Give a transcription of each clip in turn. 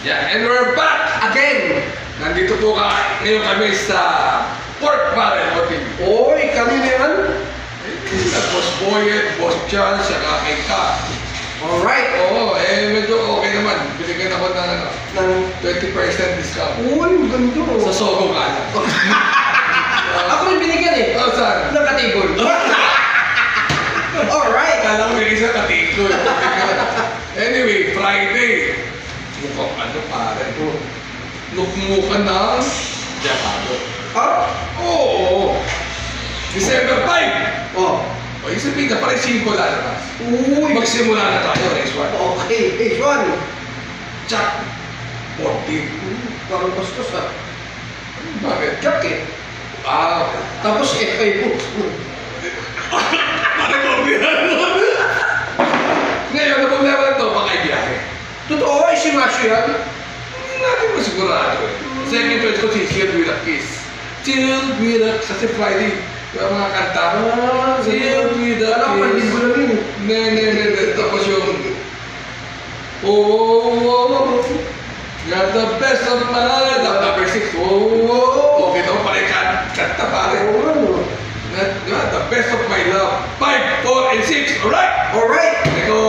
Yeah, and we're back again! Nandito po ngayon kami sa Pork Barrel Hotel. Oy, kami na yan. Boss Boyet, Boss Charles, saka kay Ka. Alright. Oo, medyo okay naman. Binigyan ako ng 20% discount. Uy, ganito. Sa Sogo ka lang. Ako rin binigyan eh. Oh, saan? Naka-table. Alright. Kala ko yung isa katingko. Anyway, Friday. Mukhang ano pare. Lukmukan ng Japado. Ha? Oo. December 5. Oh. O, yung sabihin na pare 5 lalabas. Uy. Magsimula na tayo, race 1. Okay, hey, Juan. Chuck 14. Parang bastos ha. Bakit? Jack eh. Ah, Tapos FA books. ano ko bihan? Ngayon, ang problema na ito, makaibiyahe. Totoo, ay si Masyo yan. Hindi natin masigurado eh. Second choice ko si Chill with a Kiss. Chill with a... Kasi Friday, yung mga kanta. Chill with a Alam, pandin Kiss. ko lang yun. Ne. Tapos yung... Oh, got the best of my life. Number 6. Oh, okay naman pala yung kanta pare. Got the best of my love. 5, 4, and 6. Alright? Alright. Ikaw,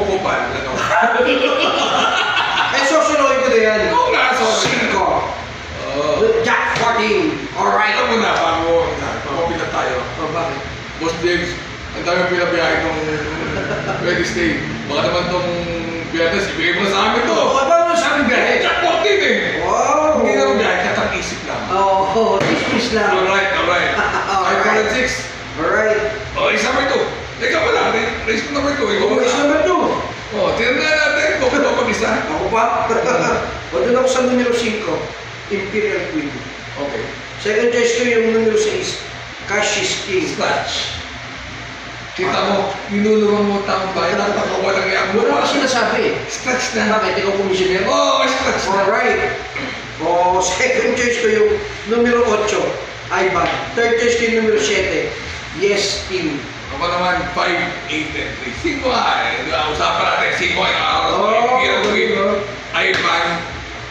kupal. Ano? Eh, susunod ko na yan. Oo nga, sorry. 5. Jack 14. Alright. Alam mo na, bago pila tayo. Oh, bakit? Boss James, ang dami pinabiyahe nung Wednesday. Baka naman tong Biyernes, ibigay mo na sa amin to. Oh, ano sa akin biyahe? Jack 14 eh. Wow. Hindi naman biyahe, katang isip lang. Oh, isip lang. Alright. 5, 4, and 6. Alright. Oh, race number 2. Ikaw pala, race number 2. Ikaw Oh, pala. isa naman to. Oh, tignan natin kung ito pag-isa. Ako pa? O doon ako sa numero 5, Imperial Queen. Okay. Second choice ko yung numero 6, Cassius King. Scratch. Kita mo, minulungan mo taong bayan, napakawalang yan mo. Wala ko sinasabi. Scratch na. Bakit ikaw komisyoner? Oh, scratch na. Alright. O, second choice ko yung numero 8, Ivan. Third choice ko yung numero 7, Yes Team. Ako naman, 5, 8, and 3. 5 nga eh. Usapan natin, 5 ay araw. Ivan,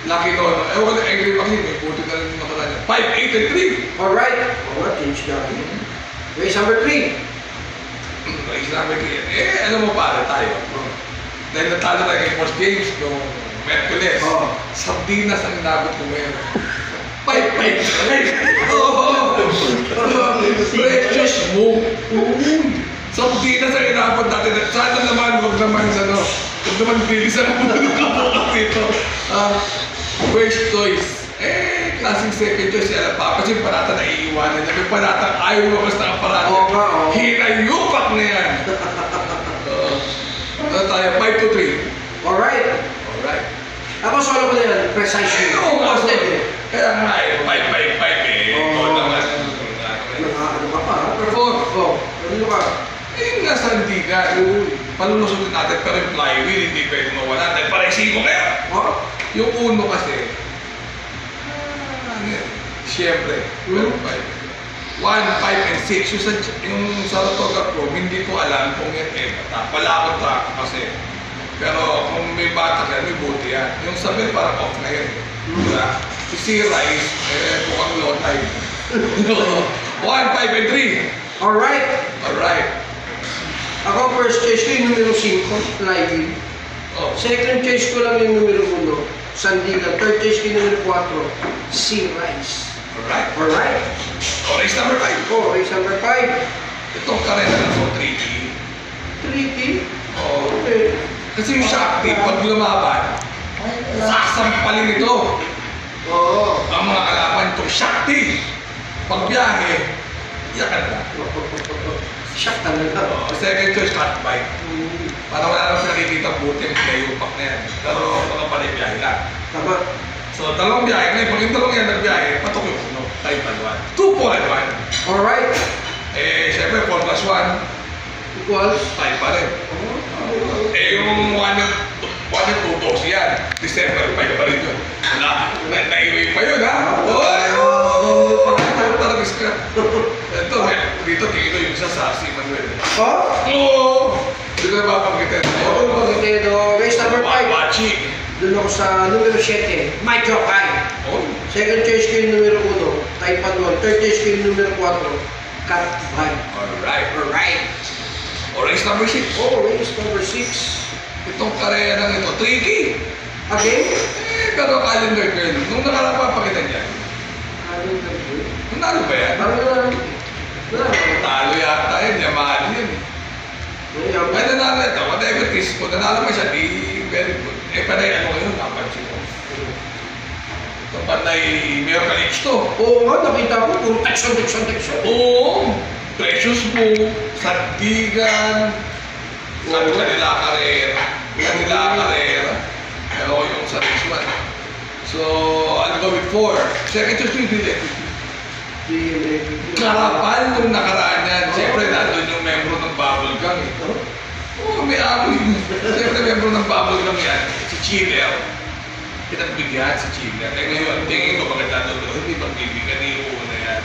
Lucky Nono. Ewan ko na, angry pa kasi, may puto na rin yung mata niya. 5, 8, and 3. Alright. O, change natin. Race number 3. Race number 3. Eh, alam mo pare tayo. Dahil natalo tayo kay Boss James noong Merkules. Oh. Sardinas ang inabot ko ngayon. 5. Oo. Precious mo. Sardinas ang inabot natin. Sana naman, huwag naman bilisan ang mundo ka po kasi ito. First choice. Eh, klaseng second choice. Alam pa, kasi yung parata na iiwanan niya. May paratang ayaw mo basta ang parata. Oo nga, oo. Hinayupak na yan. Ano tayo? 5 to 3. Alright. Alright. Ako solo ko na yan, precisely. Oo, kasi. eh. Kaya nga eh, 5 eh. Oo. Ikaw naman. Ano ka pa? Perform. Oh, ano ka? Eh, nasa hindi ka. Palunusutin natin pero yung flywheel, hindi pwede mawala. Dahil paresin mo kaya. Oh? Yung uno kasi, siyempre, pero 5. 1, 5, and 6. Yung Saratoga Pro, hindi ko alam kung yan pala ako track kasi. Pero kung may bata ka, may buti yan. Yung sabi parang off na yan. Diba? Si C-Rise, mukhang low time. 1, 5, and 3. Alright. Alright. Ako first choice ko yung numero 5, Lively. Oh. Second choice ko lang yung numero 1, Sandigan. Third choice ko yung numero 4, Sea Rice. Alright. Alright. Oh, race number 5. Oh, race number 5. Itong karera na so tricky. Tricky. Oh. Okay. Kasi yung Shakti, pag lumaban, sasampalin ito. Oo. Ang mga kalaban itong Shakti. Pag biyahe, iyakan na. Shock talaga. Second choice, cut bike. Para wala naman nakikita buti ang pinayupak na yan. Pero mga panibiyahe lang. Tama. So, dalawang biyahe. Ngayon, pag yung dalawang yan nagbiyahe, patok yung uno. 5 and 1. 2, 4 and 1. Alright. Eh, syempre, 4 plus 1, Equals. 5 pa rin. Eh, yung 1 and 2, 12 yan. December, 5 pa rin yun. Naiwi pa yun, ha? Oh! Talagang scrap. Ito, dito, kilo yung isa sa si Manuel. Oh? Oo! Hindi ko na babanggitin. Oo, bakit race number 5. Wachi. Doon ako sa numero 7, Macho Kai. Oh, Second choice ko yung numero 1, Taipan 1. Third choice ko yung numero 4, Cat Vai. alright. Alright. Orange number 6. Oh, race number 6. Itong karera ng ito, tricky. Again? Pero calendar girl, nung nakaraan pa pakita niya. Nanalo ba yan? Wala. Talo yata yan, yaman yan. Ay, nanalo ito, whatever it is, kung nanalo pa siya, di very good. Panay ano ngayon, napansin ko. Ito panay, meron ka next to. Oo nga, nakita ko, puro teksyon. Oo, Precious mo, Sandigan, kanila karera. Pero yung sa next one. So, I'll go with 4. Second choice ko yung Bill Karapal nung nakaraan yan. Siyempre, nandun yung membro ng Bubblegum eh. Oo, may amoy. Siyempre, membro ng Bubblegum yan. Si Chiller. Pinagbigyan si Chiller. Eh ngayon, tingin ko maganda doon. Hindi pagbibigyan ni una yan.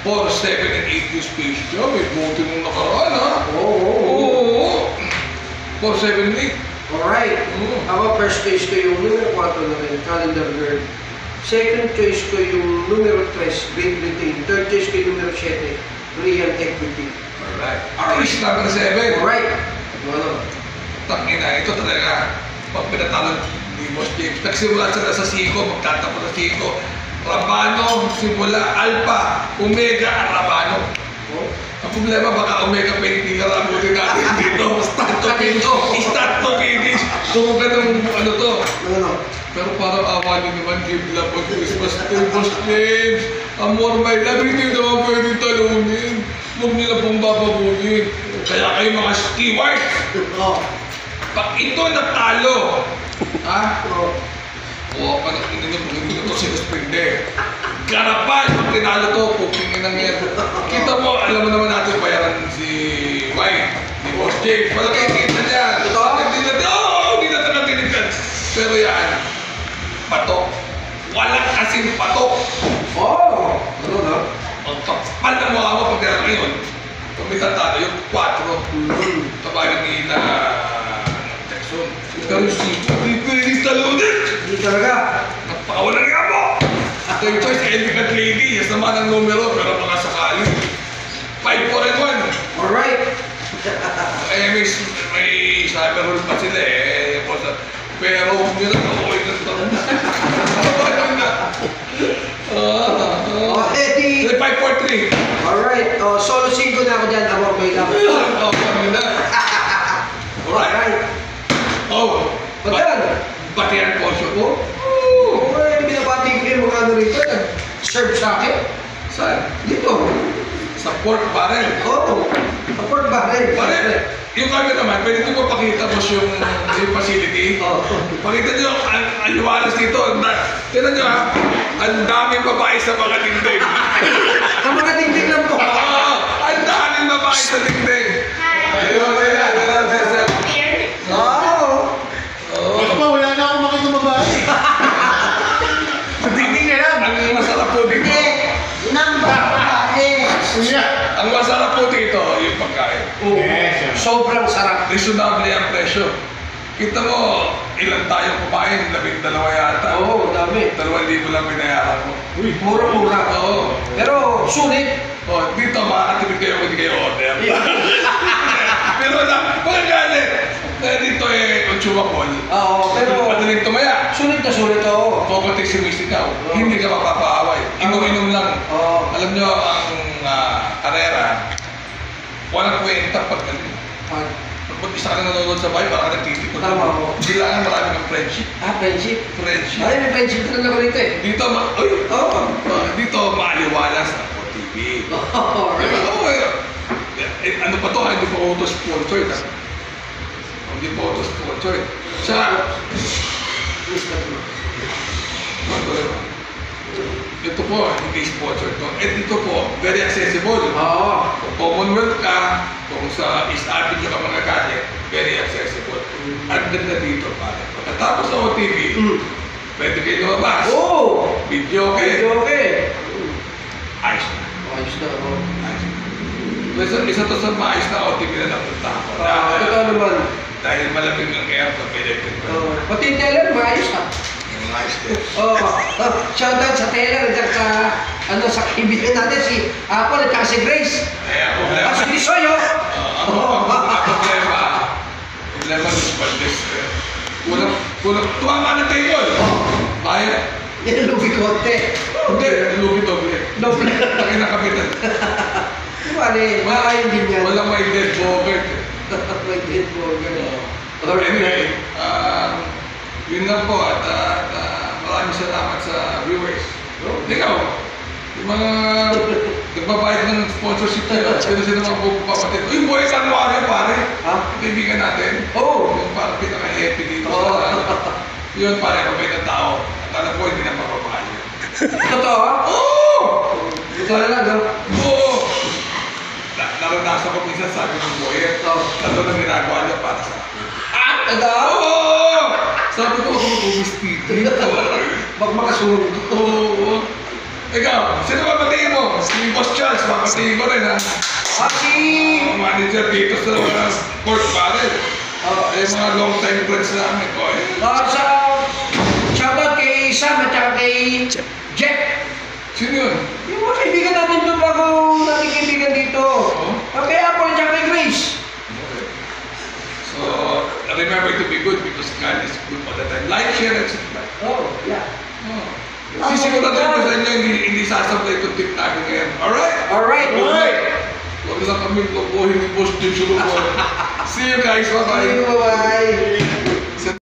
4, 7, and 8 yung space niya. May buti nung nakaraan ha. Oo. 4, 7, and 8. Alright. Ako, first choice ko yung numero 4 na rin, Calendar Girl. Second choice ko yung numero 3, Great Britain. Third choice ko yung numero 7, Real Equity. Alright. Artist number 7. Alright. Ano? Tangina, ito talaga. Pag pinatalo ni Boss James, nagsimula sila sa Siko, magtatapos sa Siko. Rabano, simula, Alpha, Omega, Rabano. Oh? Ang problema, baka Omega Peninsula ang buti natin dito. Start to finish. Tumugan ng ano to. Ano? Pero parang awa nyo naman, give love on Christmas Day, Boss James. Amor, my love, hindi naman pwede talunin. Huwag nila pong bababunin. Kaya kayo mga steward, Oh. pag ito natalo, Oh. Oo, panakinin nyo, kung hindi nyo ito sinuspende. Karapal, pag tinalo to, pupingin ng yan. Kita mo, alam mo naman natin bayaran si White, ni Boss James. Malaki kita niya. Hindi natin natinigan. Pero yan, patok. Walang kasing patok. Oh! Ano na? Ang kapal ng mukha mo pag tinalo ngayon. Kung may tatalo, yung 4. Tabayan nila Jackson. Pero yung 5, hindi pwedeng talunin. Hindi talaga. Napakawalan nga mo! Third choice, Elegant Lady. Yes naman ang numero, pero mga sakali. 5, 4, and 1. Alright. May cyber roll pa sila eh. Pero kung yun ang okay na ito. Oh, Eddie. 5, 4, 3. Alright. Oh, solo 5 na ako dyan. Amor, may love. Oh, kami na. Alright. Oh, pati ang portion mo? Oo, binabati ko yung mga ano rito. Serve sa akin. Saan? Dito. Sa pork barrel. Oo. Support ba rin? Barrel. Yung kami naman, pwede nyo pa pakita mo yung facility. Oo. Pakita nyo ang aliwalas dito. Tignan nyo ha, ang daming babae sa mga dingding. Sa mga dingding lang po. Oo, ang daming babae sa dingding. Ayun, sir. Oo. Baka pa, wala na akong makita babae. Sa dingding na lang. Ang masarap po dito. Kuya. Ang masarap po dito, yung pagkain. Oo. Yes, Sobrang sarap. Reasonable ang presyo. Kita mo, ilan tayong kumain? 12 yata. Oo, dami. 2,000 lang binayaran mo. Uy, Mura-mura. Oo. Pero sulit. Oh, dito makakatipid kayo kung hindi kayo order. Pero magagalit. Kaya dito eh, consumable. Oo, pero Madaling tumaya. sulit na sulit ako. Pupunti si Mistikaw. Hindi ka mapapaaway. Inom-inom lang. Oo. Alam nyo, ang karera, walang kwenta pag pag isa ka na nanonood sa bahay, parang nagtitipon. Tama ko. Kailangan marami ng friendship. Friendship. Friendship. Ay, may friendship talaga ako rito eh. Dito, dito maaliwalas ang OTV. Oo, Diba? right. Oo, ano pa to, hindi pa auto sponsored. Hindi pa auto sponsored. Sa, ito po, hindi sponsored to. Dito po, very accessible. Oo. Kung Commonwealth ka, kung sa East Avenue ka mga galing, very accessible. At ganda dito, pare. Pagkatapos ng OTV, pwede kayo lumabas. Oo. Video kayo. Okay. Ayos na. Ayos na ako. Ayos na. Isa to sa maayos na OTV na napunta ko. Totoo naman. Dahil malamig ang air sa electric fan. Oh, pati yung teller, maayos ha. Yung nice din. Oh, shoutout sa teller at sa, sa kaibigan natin, si Apple at saka si Grace. Kaya problema. Si Lisoy, oh. Problema ng Valdez. Kulang, tumama ng table. Kaya, Yan, lugi konti. hindi, lugi-doble. Doble. Laki na kapitan. Di ba, maayon din yan. Walang may dead boger. May dead burger. Anyway, yun lang po at maraming salamat sa viewers. Ikaw, yung mga nagbabayad ng sponsorship nila, sino mga papatid. Uy, boy, saan mo kami pare? Ha? Kaibigan natin. Oh. Yung parang pinaka-happy dito Oo. yun pare, kapit ng tao. At alam ko, hindi na mapapahay. Totoo? Oo! Ito na lang, no? Oo! Naranasan ko minsan sabi ng boy, ito na ginagawa niya para sa akin. Ito? Oo! Sabi ko, ako mag-umistitin. Bak makasurog. Oo! Ikaw, sino ba patingin mo? Si Boss Charles, papatingin ko rin ha. Si... Manager dito sa court pare. Yung mga long time friends namin. Sa... Shoutout kay Sam at saka kay Jeff. Sino yun? Yung mga kaibigan natin doon bago natin kaibigan dito. Kay Apple at saka kay Grace. Okay. So, remember to be good because God is good all the time. Like, share, and subscribe. Oh, yeah. Sisiguraduhin ko sa inyo, hindi sasablay itong tip namin ngayon. Alright? Alright. Alright. Huwag na kami lokohin ni Boss Jim Sulubo. See you guys. Bye-bye. Bye-bye.